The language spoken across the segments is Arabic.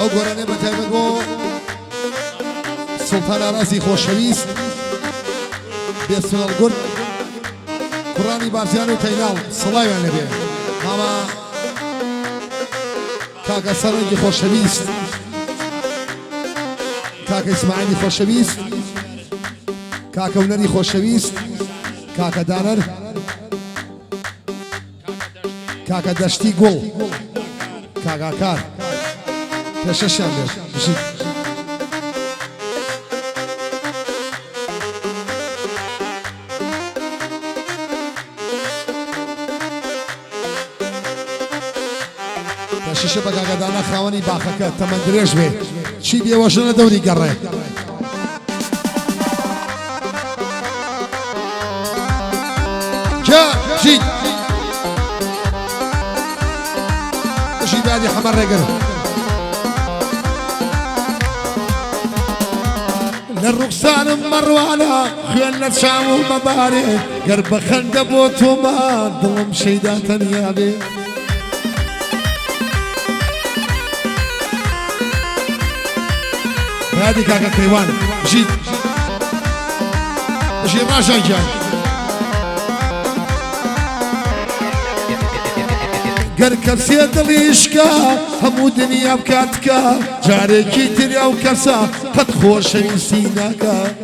ئەو گۆرانێ بە تایبەت بۆ سوڵتان ئاراسی خۆشەویست بێسوێڵ گورد کوڕانی بازیان و تەیناڵ سڵاویان لەبێ ماما کاکە سەرەنگی خۆشەویست کاکە ئیسماعیلی خۆشەویست کاکە ونەری خۆشەویست کاکە دانەر کاکە دەشتی گوڵ کاکاکار پێشەشیان بێت بژیت پێشەشە بە کاکەدانە خاوەنی باخەکە تەمەن درێژ بێ چی بێوەژنە دەوری گەڕێ جا بژیت بژی دادی حەمە ڕێگر للرقصان مروانة خيالنا تشامو مباري قرب خند بوتو ما ضم شيدا تنيابي هادي كاكا كريوان جيت جي راجع جاي قركب سيد الإشكا همو دنيا بكاتكا جاري كيتر أو كسا قد خوش ينسيناكا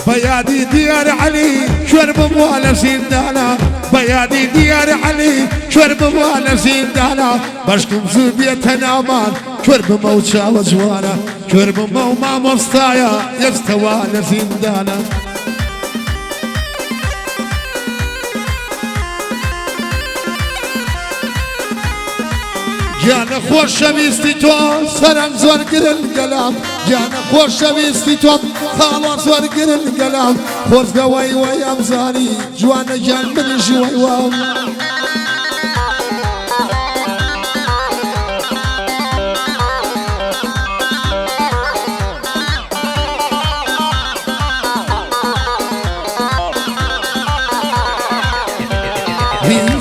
بيادي ديار علي شرب موالا زندانا بيادي ديار علي شرب موالا زندانا باشكم زوبية نامان شرب موتشا وجوانا شرب موما مصطايا يستوى لزندانا جانا خوش شويستي تو سرم زور قرل قلام جانا خوش شويستي تو خالا زور قرل قلام خوز قوي ويام زاني جوانا جان من جوي وام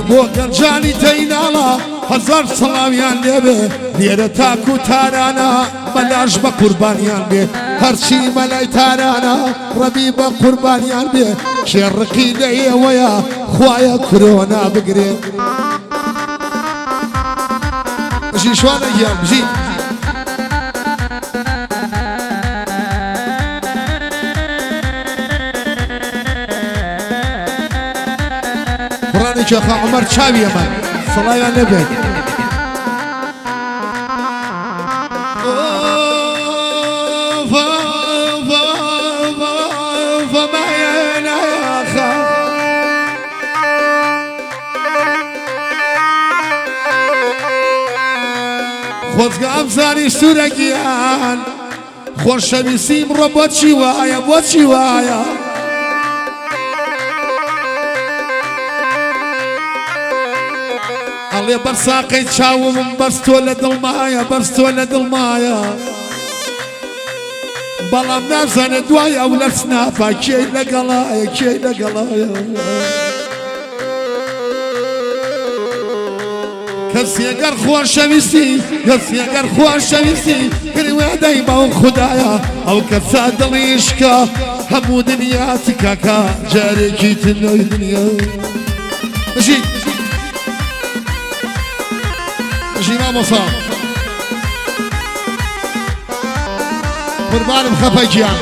بۆگەن جانی تەیناڵە هەزار سەڵاویان لێبێ لێرە تاک و تارانە مەلاش بە قوربانیان بێ هەرچی مەلای تارانە ڕەبی بە قوربانیان بێ کێڕقی لە ئێوەیە خوایە کرۆنا بگرێ بژی شوانە گیان بژی شيخ عمر شاوي يمن صلاة يا نبي فما ينا يا خا خوز قامزاني سورقيان خوش بيسيم ربط شوايا بوت شوايا الله برساقي تشاوم برستو لدلمايا برستو لدلمايا بلا نازن دوايا ولا سنافا كي لقلايا كي لقلايا كسيقر خوان شميسي كسيقر خوان شميسي كريوه دايما وخدايا او كساد الاشكا همو دنياتي كاكا جاري كيت النوي دنيا ماشي جينا مصاب قربان بخفاجيان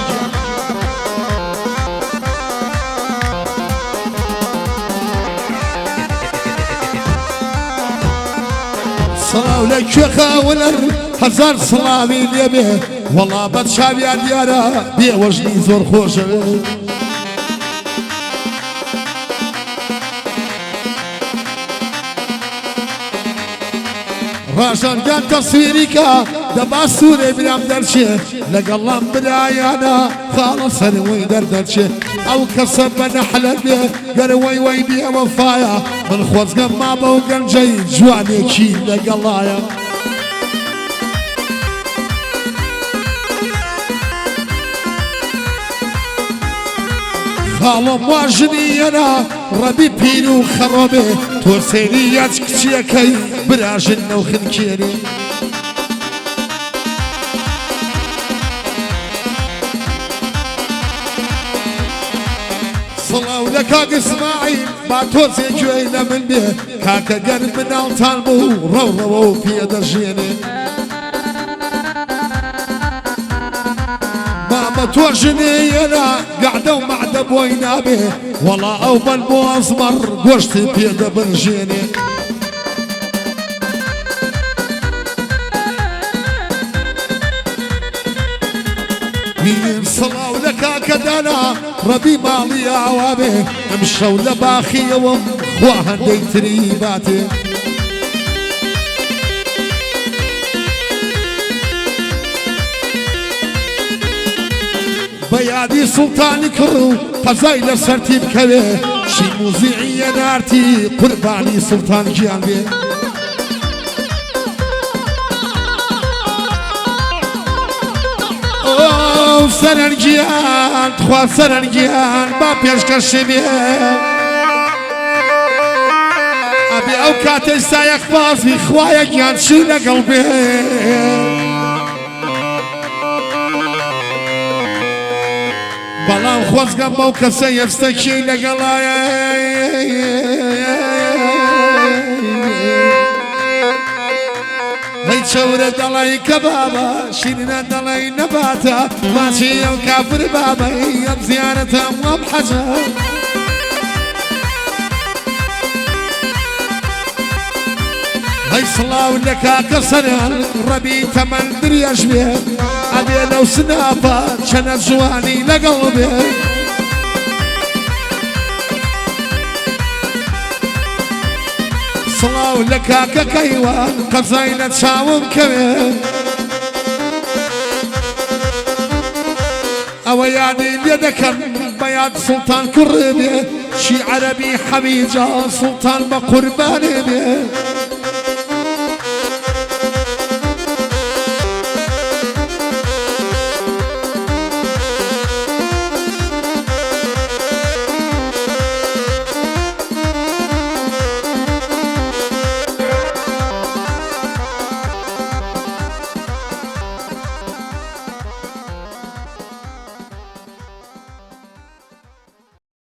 صلاة لك يا خاولر هزار صلاوي ليبه والله بتشابي الديارة بيه وجني زور خوشه راشان كان تصويرك دبا سوري برام درشه لقلم برايانا قال سروي دردشي او كسب نحل بيه قروي وي بيه وفايا من خوز ما بوقن جاي جواني كي لقلايا خالم واجني انا ربي بينو خربي تورسيني كي براجن وخنكيري صلاو لك اسماعيل با تورسي جوينا من بيه كاكا قرب من الطان بو رو في دجيني ماما توجني انا قاعده ومعده بوينا به والله او بالبو اسمر قشت بيده برجيني مين صلاو لك كدانا ربي مالي عوابه امشوا لباخي وام خواهن دي تريباتي بيادي سلطاني كرو قزايل سرتي بكوي شي موزيعي نارتي قرباني سلطان جيان بي او سرنجيان تخوا سرنجيان با پیشکشی بي ابي او كاتي سايق بازي خوايا جيان شي لقلبي بلان خوزقم بو کسی یفستکی لگلای هی چوره دلای کبابا شیرین دلای نباتا ماشی و کافر بابا یم زیارتم وم حجا هی صلاو لکا کسران ربی تمن دریاش بيه أبي لو سنافة كانت جواني لقلبي صلاو لك ككيوان قزاينة شاوم كمين أو يعني ليدكن بياد سلطان كربي شي عربي حميجة سلطان بقرباني بيه